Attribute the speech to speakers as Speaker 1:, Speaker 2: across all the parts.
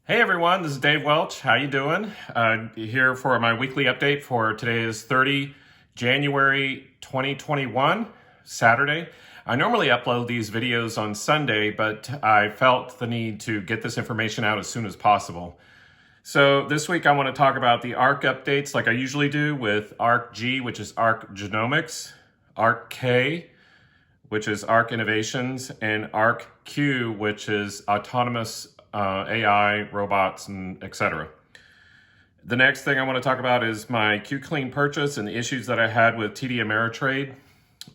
Speaker 1: Hey everyone, this is Dave Welch. How you doing? Here for my weekly update for today is 30 January 2021, Saturday. I normally upload these videos on Sunday, but I felt the need to get this information out as soon as possible. So this week I want to talk about the ARK updates like I usually do with ARKG, which is ARK Genomics, ARKK, which is ARK Innovations, and ARKQ, which is autonomous AI, robots, and etc. The next thing I want to talk about is my QClean purchase and the issues that I had with TD Ameritrade.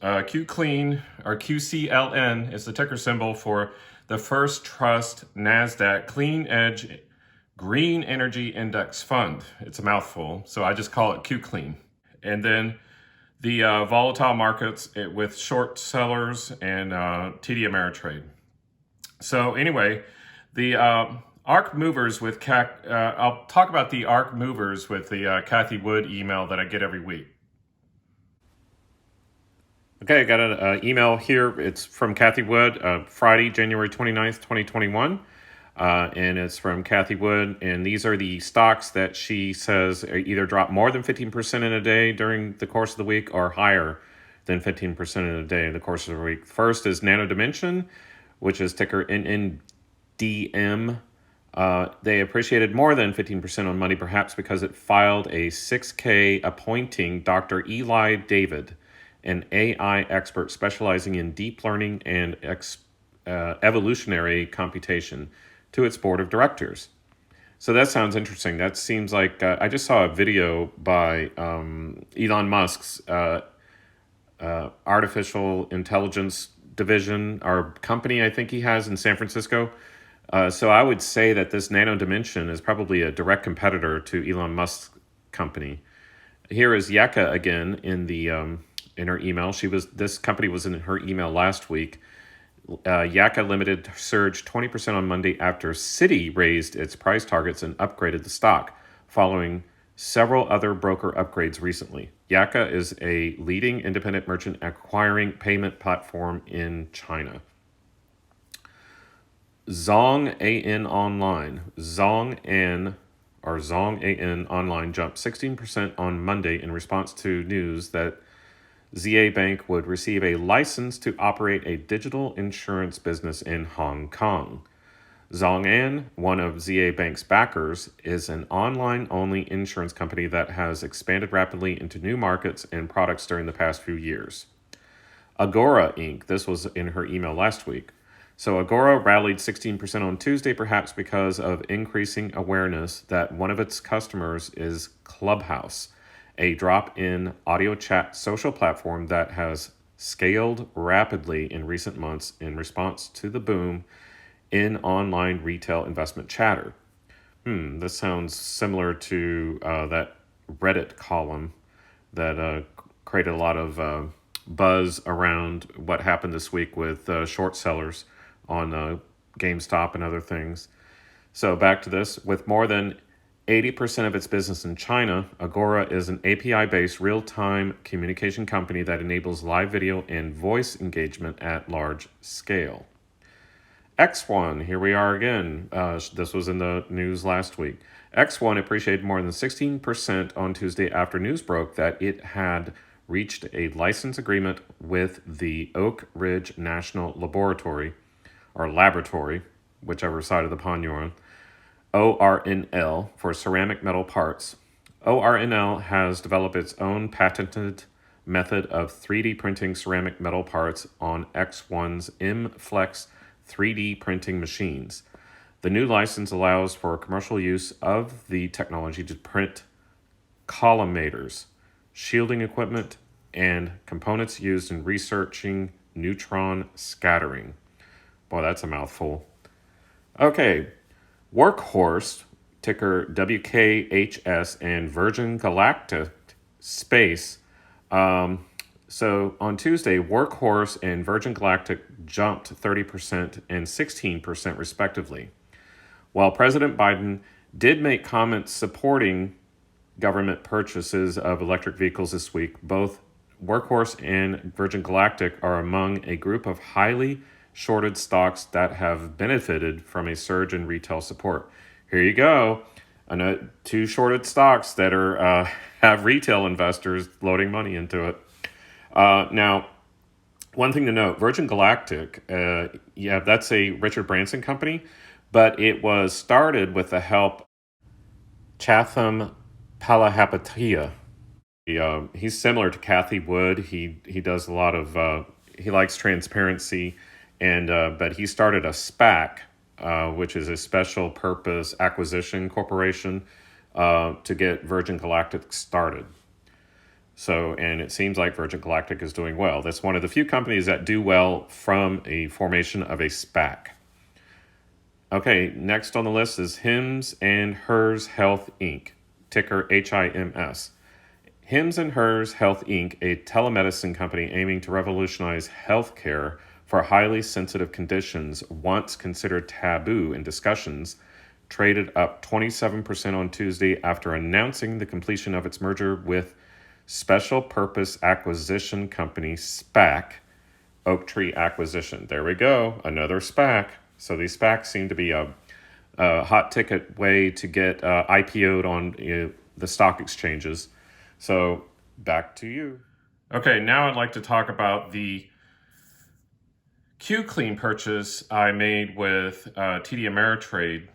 Speaker 1: QClean, or QCLN, is the ticker symbol for the First Trust NASDAQ Clean Edge Green Energy Index Fund. It's a mouthful, so I just call it QClean. And then the volatile markets with short sellers and TD Ameritrade. So anyway, the ARK movers with I'll talk about the ARK movers with the Kathy Wood email that I get every week. Okay, I got an email here. It's from Kathy Wood, Friday, January 29th, 2021. And it's from Kathy Wood, and these are the stocks that she says either drop more than 15% in a day during the course of the week or higher than 15% in a day in the course of the week. First is Nano Dimension, which is ticker NNDM. They appreciated more than 15% on Monday, perhaps because it filed a 6K appointing Dr. Eli David, an AI expert specializing in deep learning and evolutionary computation, to its board of directors. So that sounds interesting. That seems like I just saw a video by Elon Musk's artificial intelligence division, or company I think he has in San Francisco. So I would say that this Nano Dimension is probably a direct competitor to Elon Musk's company. Here is Yaka again in the in her email. This company was in her email last week. Yaka Limited surged 20% on Monday after Citi raised its price targets and upgraded the stock, following several other broker upgrades recently. Yaka is a leading independent merchant acquiring payment platform in China. Zong AN Online. Zong AN Online jumped 16% on Monday in response to news that ZA Bank would receive a license to operate a digital insurance business in Hong Kong. ZhongAn, one of ZA Bank's backers, is an online-only insurance company that has expanded rapidly into new markets and products during the past few years. Agora Inc., this was in her email last week. So Agora rallied 16% on Tuesday, perhaps because of increasing awareness that one of its customers is Clubhouse, a drop-in audio chat social platform that has scaled rapidly in recent months in response to the boom in online retail investment chatter. This sounds similar to that Reddit column that created a lot of buzz around what happened this week with short sellers on GameStop and other things. So back to this. With more than 80% of its business in China, Agora is an API-based real-time communication company that enables live video and voice engagement at large scale. X1, here we are again. This was in the news last week. X1 appreciated more than 16% on Tuesday after news broke that it had reached a license agreement with the Oak Ridge National Laboratory, whichever side of the pond you're on, ORNL, for ceramic metal parts. ORNL has developed its own patented method of 3D printing ceramic metal parts on X1's M-Flex 3D printing machines. The new license allows for commercial use of the technology to print collimators, shielding equipment, and components used in researching neutron scattering. Boy, that's a mouthful. Okay. Workhorse, ticker WKHS, and Virgin Galactic Space. So on Tuesday, Workhorse and Virgin Galactic jumped 30% and 16% respectively. While President Biden did make comments supporting government purchases of electric vehicles this week, both Workhorse and Virgin Galactic are among a group of highly shorted stocks that have benefited from a surge in retail support. Here you go. I know two shorted stocks that are have retail investors loading money into it. Now, one thing to note: Virgin Galactic, yeah, that's a Richard Branson company, but it was started with the help Chatham Palihapitiya. He's similar to Kathy Wood. He does a lot of he likes transparency, and but he started a SPAC, which is a special purpose acquisition corporation, to get Virgin Galactic started. So, and it seems like Virgin Galactic is doing well. That's one of the few companies that do well from a formation of a SPAC. Okay, next on the list is Hims and Hers Health Inc., ticker HIMS. Hims and Hers Health Inc., a telemedicine company aiming to revolutionize healthcare for highly sensitive conditions once considered taboo in discussions, traded up 27% on Tuesday after announcing the completion of its merger with Special Purpose Acquisition Company, SPAC, Oaktree Acquisition. There we go, another SPAC. So these SPACs seem to be a hot ticket way to get IPO'd on the stock exchanges. So back to you. Okay, now I'd like to talk about the QCLN purchase I made with TD Ameritrade.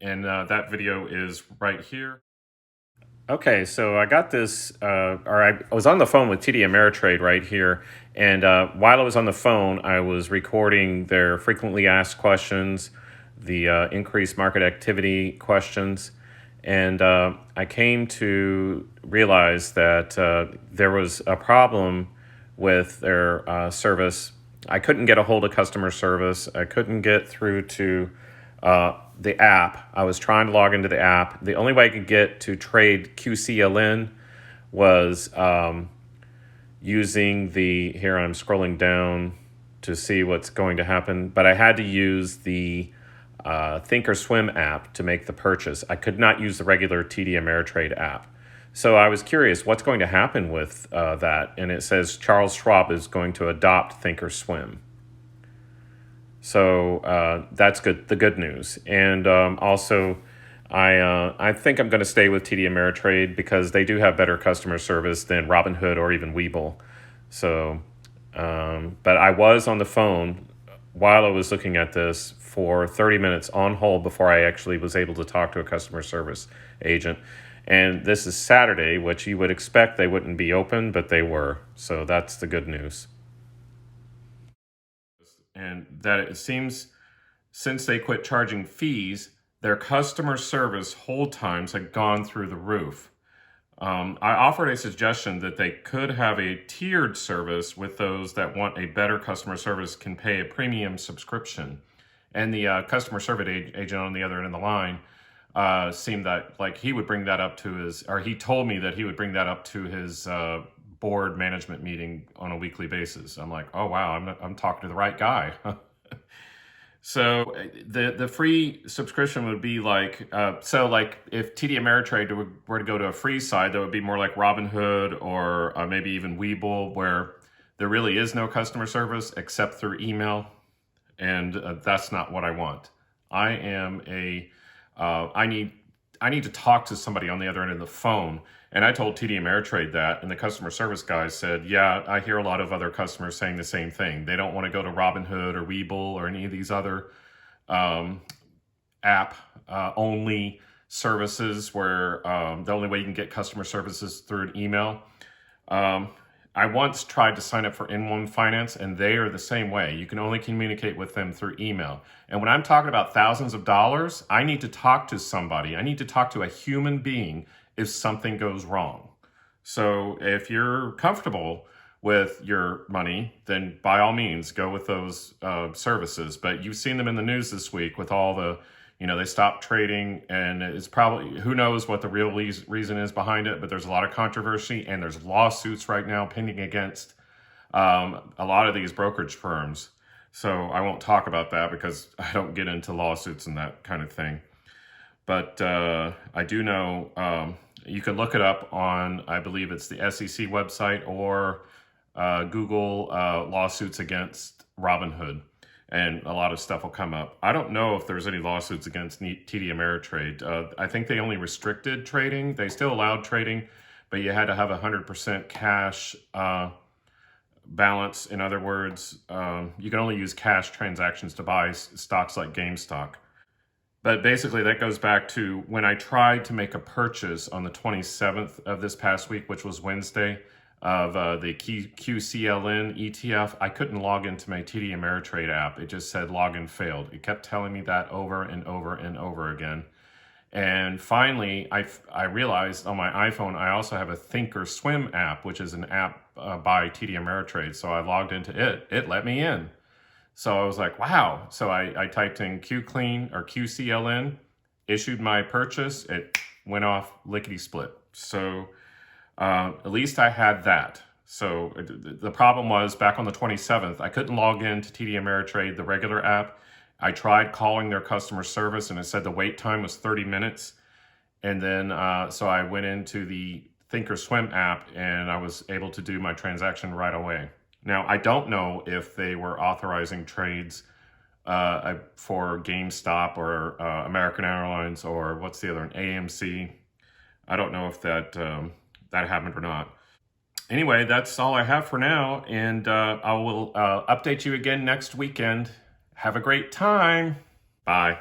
Speaker 1: That video is right here. Okay, so I got this, I was on the phone with TD Ameritrade right here, and while I was on the phone, I was recording their frequently asked questions, the increased market activity questions, and I came to realize that there was a problem with their service. I couldn't get a hold of customer service. I couldn't get through to the app. I was trying to log into the app. The only way I could get to trade QCLN was using here I'm scrolling down to see what's going to happen, but I had to use the Thinkorswim app to make the purchase. I could not use the regular TD Ameritrade app. So I was curious what's going to happen with that, and it says Charles Schwab is going to adopt Thinkorswim. So that's good. The good news, and also, I think I'm going to stay with TD Ameritrade because they do have better customer service than Robinhood or even Webull. So, but I was on the phone while I was looking at this for 30 minutes on hold before I actually was able to talk to a customer service agent. And this is Saturday, which you would expect they wouldn't be open, but they were. So that's the good news. And that it seems since they quit charging fees, their customer service hold times had gone through the roof. I offered a suggestion that they could have a tiered service with those that want a better customer service can pay a premium subscription. And the customer service agent on the other end of the line seemed that like he would bring that up to he told me that he would bring that up to his board management meeting on a weekly basis. I'm like, oh wow, I'm talking to the right guy. So the free subscription would be like, so like if TD Ameritrade were to go to a free side, that would be more like Robinhood or maybe even Webull, where there really is no customer service except through email. And that's not what I want. I need to talk to somebody on the other end of the phone. And I told TD Ameritrade that, and the customer service guy said, yeah, I hear a lot of other customers saying the same thing. They don't want to go to Robinhood or Webull or any of these other app-only services where the only way you can get customer services through an email. I once tried to sign up for N1 Finance, and they are the same way. You can only communicate with them through email. And when I'm talking about thousands of dollars, I need to talk to somebody. I need to talk to a human being if something goes wrong. So if you're comfortable with your money, then by all means, go with those services. But you've seen them in the news this week with all the, they stopped trading, and it's probably, who knows what the real reason is behind it, but there's a lot of controversy, and there's lawsuits right now pending against a lot of these brokerage firms. So I won't talk about that because I don't get into lawsuits and that kind of thing. But I do know you can look it up on, I believe it's the SEC website or Google lawsuits against Robinhood. and a lot of stuff will come up. I don't know if there's any lawsuits against TD Ameritrade. I think they only restricted trading. They still allowed trading, but you had to have 100% cash balance. In other words, you can only use cash transactions to buy stocks like GameStop. But basically, that goes back to when I tried to make a purchase on the 27th of this past week, which was Wednesday, of the QCLN ETF. I couldn't log into my TD Ameritrade app. It just said login failed. It kept telling me that over and over and over again. And finally, I realized on my iPhone, I also have a Thinkorswim app, which is an app by TD Ameritrade. So I logged into it. It let me in. So I was like, wow. So I typed in QCLN, issued my purchase. It went off lickety-split. So at least I had that. So the problem was back on the 27th, I couldn't log in to TD Ameritrade, the regular app. I tried calling their customer service and it said the wait time was 30 minutes. And then, so I went into the Thinkorswim app and I was able to do my transaction right away. Now, I don't know if they were authorizing trades for GameStop or American Airlines or what's the other one, AMC. I don't know if that happened or not. Anyway, that's all I have for now, and I will update you again next weekend. Have a great time. Bye.